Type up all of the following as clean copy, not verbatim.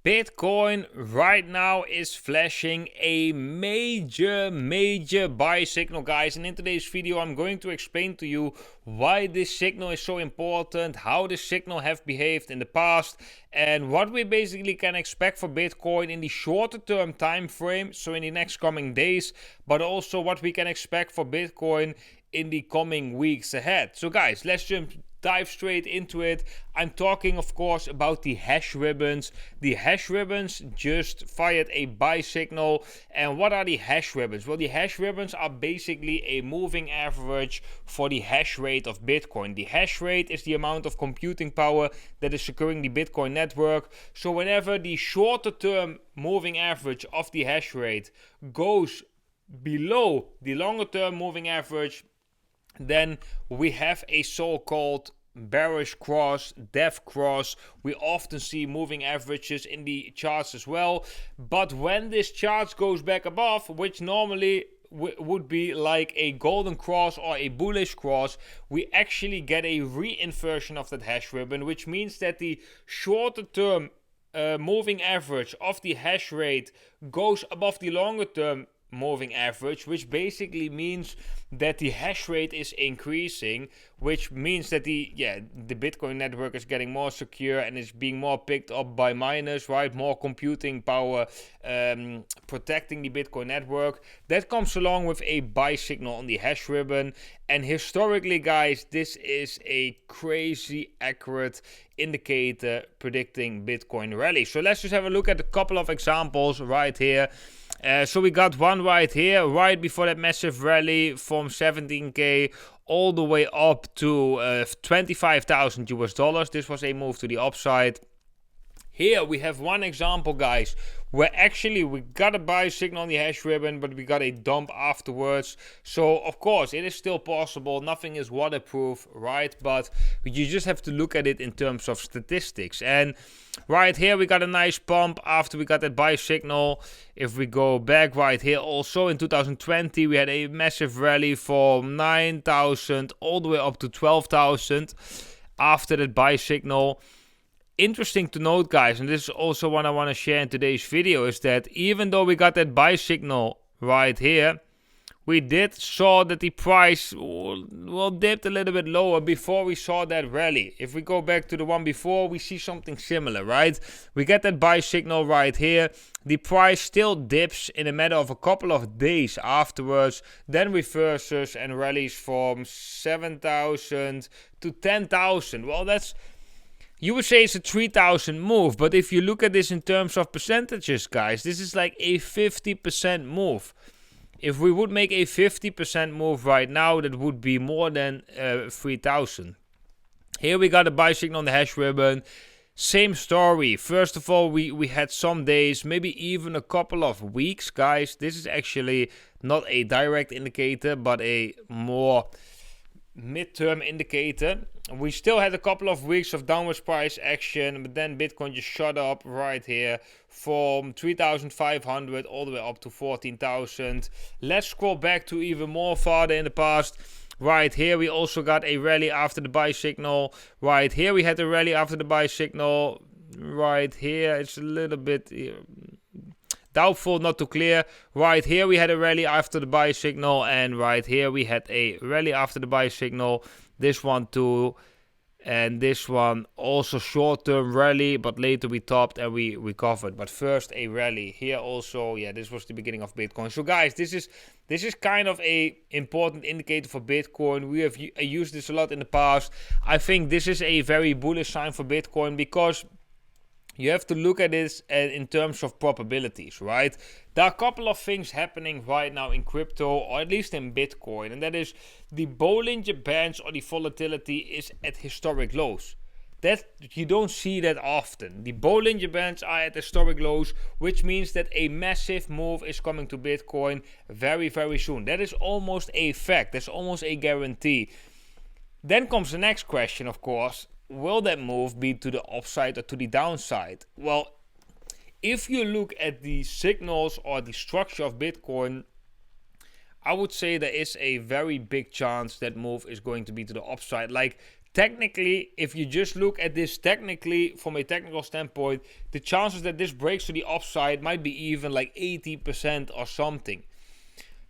Bitcoin right now is flashing a major buy signal, guys, and in today's video I'm going to explain to you why this signal is so important, how this signal have behaved in the past, and what we basically can expect for Bitcoin in the shorter term time frame, so in the next coming days, but also what we can expect for Bitcoin in the coming weeks ahead. So guys, let's dive straight into it. I'm talking, of course, about the hash ribbons. The hash ribbons just fired a buy signal. And what are the hash ribbons? Well, the hash ribbons are basically a moving average for the hash rate of Bitcoin. The hash rate is the amount of computing power that is securing the Bitcoin network. So whenever the shorter term moving average of the hash rate goes below the longer term moving average, then we have a so-called bearish cross, death cross. We often see moving averages in the charts as well. But when this chart goes back above, which normally would be like a golden cross or a bullish cross, we actually get a reinversion of that hash ribbon, which means that the shorter term moving average of the hash rate goes above the longer term moving average, which basically means that the hash rate is increasing, which means that the Bitcoin network is getting more secure and is being more picked up by miners, right? More computing power protecting the Bitcoin network. That comes along with a buy signal on the hash ribbon. And historically, guys, this is a crazy accurate indicator predicting Bitcoin rally. So let's just have a look at a couple of examples right here. So we got one right here, right before that massive rally from 17k all the way up to 25,000 US dollars. This was a move to the upside. Here we have one example, guys, where actually we got a buy signal on the hash ribbon, but we got a dump afterwards. So of course it is still possible, nothing is waterproof, right? But you just have to look at it in terms of statistics. And right here we got a nice pump after we got that buy signal. If we go back right here, also in 2020 we had a massive rally from 9,000 all the way up to 12,000 after that buy signal. Interesting to note, guys, and this is also what I want to share in today's video, is that even though we got that buy signal right here, we did saw that the price dipped a little bit lower before we saw that rally. If we go back to the one before, we see something similar, right? We get that buy signal right here. The price still dips in a matter of a couple of days afterwards, then reverses and rallies from 7,000 to 10,000. Well, you would say it's a 3,000 move, but if you look at this in terms of percentages, guys, this is like a 50% move. If we would make a 50% move right now, that would be more than 3,000. Here we got a buy signal on the hash ribbon. Same story. First of all, we had some days, maybe even a couple of weeks, guys. This is actually not a direct indicator, but a more midterm indicator. We still had a couple of weeks of downwards price action, but then Bitcoin just shot up right here from 3,500 all the way up to 14,000. Let's scroll back to even more farther in the past. Right here we also got a rally after the buy signal. Right here we had a rally after the buy signal. Right here it's a little bit doubtful, not too clear. Right here we had a rally after the buy signal, and right here we had a rally after the buy signal. This one too, and this one also short-term rally, but later we topped and we recovered. But first a rally here also. Yeah, this was the beginning of Bitcoin. So guys, this is kind of a important indicator for Bitcoin. We have used this a lot in the past. I think this is a very bullish sign for Bitcoin, because you have to look at this in terms of probabilities, right? There are a couple of things happening right now in crypto, or at least in Bitcoin, and that is the Bollinger Bands, or the volatility, is at historic lows. That you don't see that often. The Bollinger Bands are at historic lows, which means that a massive move is coming to Bitcoin very, very soon. That is almost a fact. That's almost a guarantee. Then comes the next question, of course. Will that move be to the upside or to the downside? Well, if you look at the signals or the structure of Bitcoin, I would say there is a very big chance that move is going to be to the upside. Like technically, if you just look at this technically from a technical standpoint, the chances that this breaks to the upside might be even like 80% or something.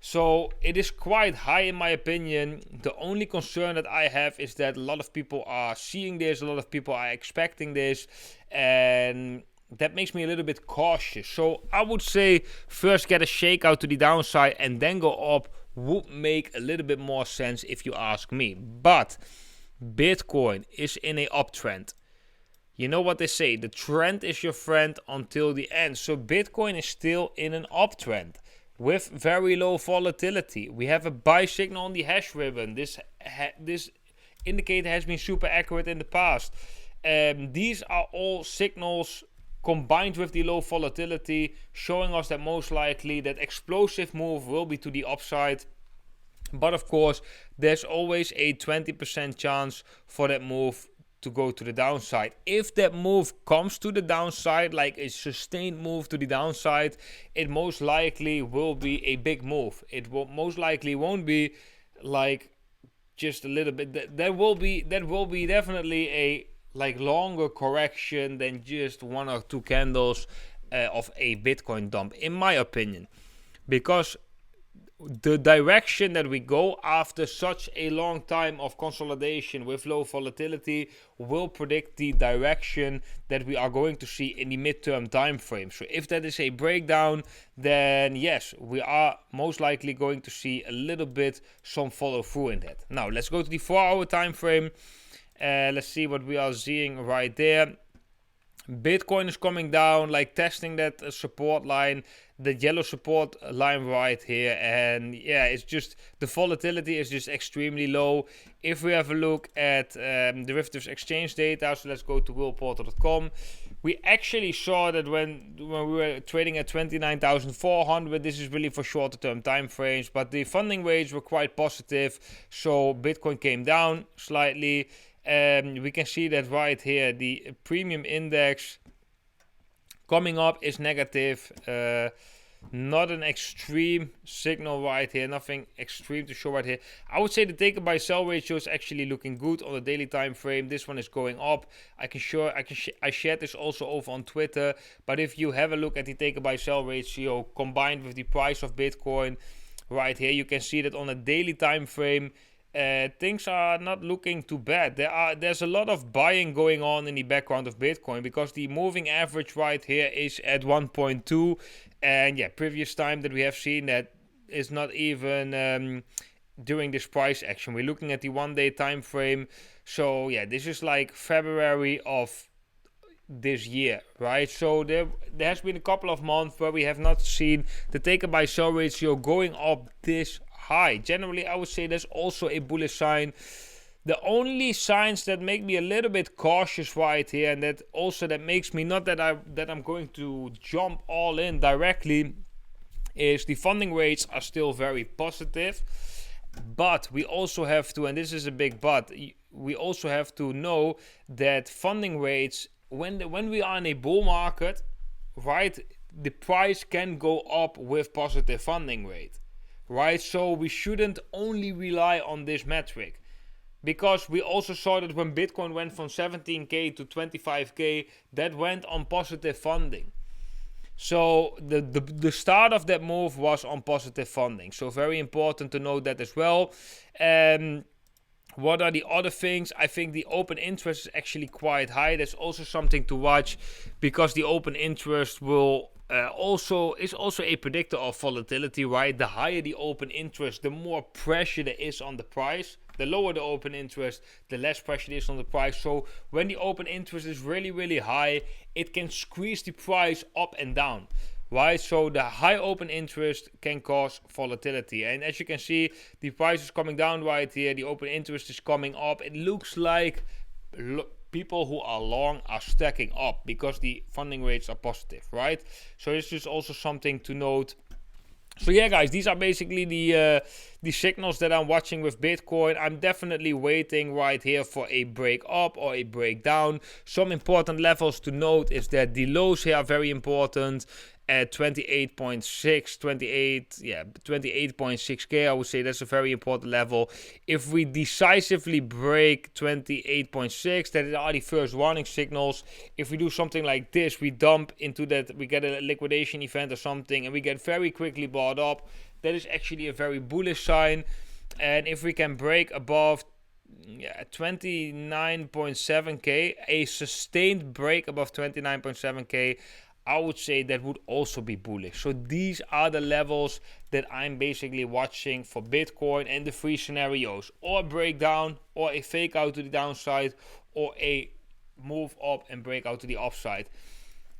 So it is quite high in my opinion. The only concern that I have is that a lot of people are seeing this, a lot of people are expecting this, and that makes me a little bit cautious. So I would say first get a shakeout to the downside and then go up would make a little bit more sense if you ask me. But Bitcoin is in a uptrend. You know what they say, the trend is your friend until the end. So Bitcoin is still in an uptrend with very low volatility. We have a buy signal on the hash ribbon. This indicator has been super accurate in the past. These are all signals combined with the low volatility, showing us that most likely that explosive move will be to the upside. But of course, there's always a 20% chance for that move to go to the downside. If that move comes to the downside, like a sustained move to the downside, it most likely will be a big move. It will most likely won't be like just a little bit. That will be definitely a like longer correction than just 1 or 2 candles of a Bitcoin dump, in my opinion, because the direction that we go after such a long time of consolidation with low volatility will predict the direction that we are going to see in the midterm time frame. So if that is a breakdown, then yes, we are most likely going to see a little bit some follow through in that. Now let's go to the 4-hour time frame. Let's see what we are seeing right there. Bitcoin is coming down, like testing that support line, the yellow support line right here, and yeah, it's just the volatility is just extremely low. If we have a look at derivatives exchange data, so let's go to whaleportal.com. We actually saw that when we were trading at 29,400, this is really for shorter term time frames, but the funding rates were quite positive, so Bitcoin came down slightly. We can see that right here, the premium index coming up is negative. Not an extreme signal right here, nothing extreme to show right here. I would say the take buy sell ratio is actually looking good on the daily time frame. This one is going up. I shared this also over on Twitter. But if you have a look at the take buy sell ratio combined with the price of Bitcoin right here, you can see that on a daily time frame, things are not looking too bad. There's a lot of buying going on in the background of Bitcoin because the moving average right here is at 1.2, and yeah, previous time that we have seen that is not even during this price action. We're looking at the 1-day time frame, so yeah, this is like February of this year, right? So there has been a couple of months where we have not seen the take buy sell ratio going up this high. Generally, I would say there's also a bullish sign. The only signs that make me a little bit cautious right here, and that makes me not that I'm going to jump all in directly, is the funding rates are still very positive. But we also have to, and this is a big but, we also have to know that funding rates, when we are in a bull market, right, the price can go up with positive funding rate. Right, so we shouldn't only rely on this metric, because we also saw that when Bitcoin went from 17k to 25k, that went on positive funding. So the start of that move was on positive funding. So very important to note that as well. What are the other things? I think the open interest is actually quite high. That's also something to watch, because the open interest will is also a predictor of volatility, right? The higher the open interest, the more pressure there is on the price. The lower the open interest, the less pressure there is on the price. So when the open interest is really, really high, it can squeeze the price up and down, right? So the high open interest can cause volatility. And as you can see, the price is coming down right here. The open interest is coming up. It looks like people who are long are stacking up because the funding rates are positive, right? So this is also something to note. So yeah, guys, these are basically the signals that I'm watching with Bitcoin. I'm definitely waiting right here for a break up or a breakdown. Some important levels to note is that the lows here are very important. at 28.6, I would say that's a very important level. If we decisively break 28.6, that are the first warning signals. If we do something like this, we dump into that, we get a liquidation event or something, and we get very quickly bought up, that is actually a very bullish sign. And if we can break above 29.7k, a sustained break above 29.7k, I would say that would also be bullish. So these are the levels that I'm basically watching for Bitcoin, and the three scenarios: or a breakdown, or a fake out to the downside, or a move up and break out to the upside.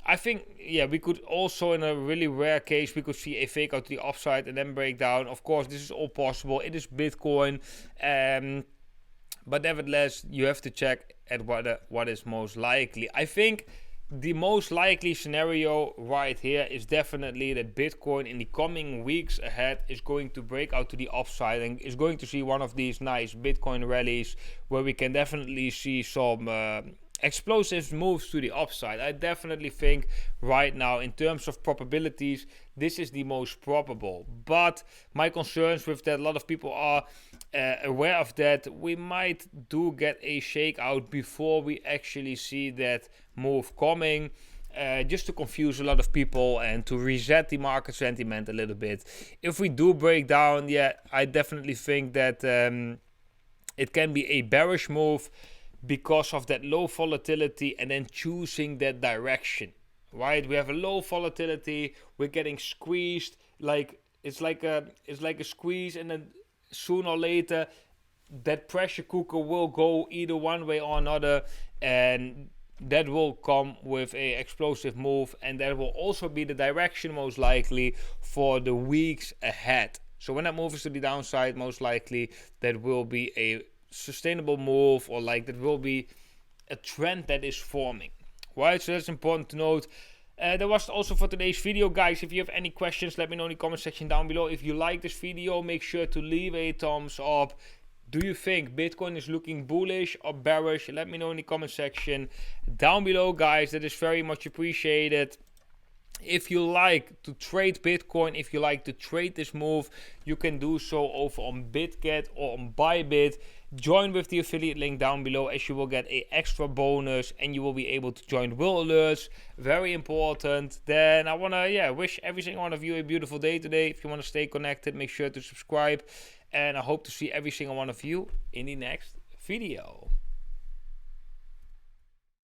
I think, we could also, in a really rare case, we could see a fake out to the upside and then break down. Of course, this is all possible. It is Bitcoin. But nevertheless, you have to check at what is most likely. I think the most likely scenario right here is definitely that Bitcoin in the coming weeks ahead is going to break out to the upside and is going to see one of these nice Bitcoin rallies where we can definitely see some explosive moves to the upside. I definitely think right now, in terms of probabilities, this is the most probable. But my concerns with that, a lot of people are aware of that, we might do get a shakeout before we actually see that move coming, just to confuse a lot of people and to reset the market sentiment a little bit. If we do break down, I definitely think that it can be a bearish move because of that low volatility and then choosing that direction, right? We have a low volatility, we're getting squeezed, like it's like a squeeze, and then sooner or later that pressure cooker will go either one way or another, and that will come with a explosive move, and that will also be the direction most likely for the weeks ahead. So when that moves to the downside, most likely that will be a sustainable move, or like that will be a trend that is forming, right? So that's important to note. That was also for today's video, guys. If you have any questions, let me know in the comment section down below. If you like this video, make sure to leave a thumbs up. Do you think Bitcoin is looking bullish or bearish? Let me know in the comment section down below, guys. That is very much appreciated. If you like to trade Bitcoin, if you like to trade this move, you can do so over on BitGet or on Bybit. Join with the affiliate link down below, as you will get a extra bonus and you will be able to join WhaleAlerts. Very important. Then I want to wish every single one of you a beautiful day today. If you want to stay connected, make sure to subscribe. And I hope to see every single one of you in the next video.